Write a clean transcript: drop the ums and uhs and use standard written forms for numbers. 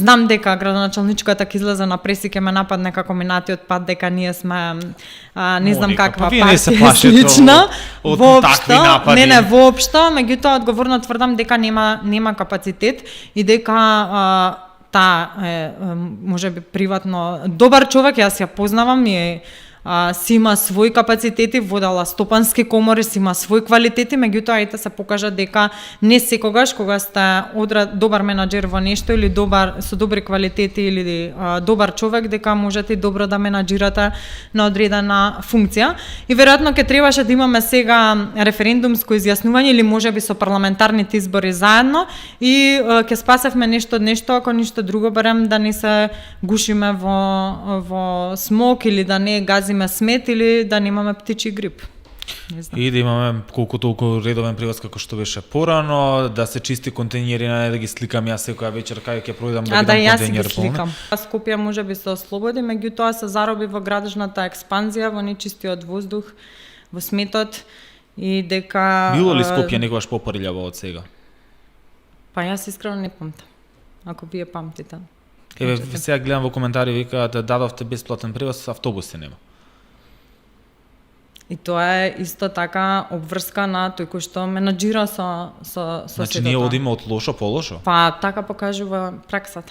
Знам дека градоначалничката ќе излезе на преси ќе ме нападне како минатиот пат дека ние сме не знам Моника, каква па вие не се партија плашите слична. од Воопшто, такви напади. не воопшто, меѓутоа одговорно тврдам дека нема капацитет и дека можеби приватно добар човек, јас ја познавам и си има своји капацитети, водела стопански комори, си има своји квалитети, меѓутоа ете се покажа дека не секогаш кога сте добар менаџер во нешто или со добри квалитети или добар човек дека можете добро да менаџирате на одредена функција. И веројатно ќе требаше да имаме сега референдумско изјаснување или можеби со парламентарните избори заедно и ќе спасевме нешто од нешто, ако ништо друго барем да не се гушиме во смок или да не газиме смет или да немаме птичи грип. И да имаме колку толку редовен превоз како што беше порано, да се чисти контејнери, не да ги сликам јас секоја вечер кај ќе пројдам да видам контејнер полн. Скопје можеби се ослободи, меѓутоа се зароби во градежната експанзија, во нечистиот воздух, во сметот и дека Било ли Скопје некогаш попорилјаво од сега? Па јас искрено не памтам. Ако вие памтите. Еве сега гледам во коментари викаат да дадовте бесплатен превоз, автобуси нема. И тоа е исто така обврска на тој кој што менаџира со Значи ние одиме од лошо по лошо? Па така покажува праксата.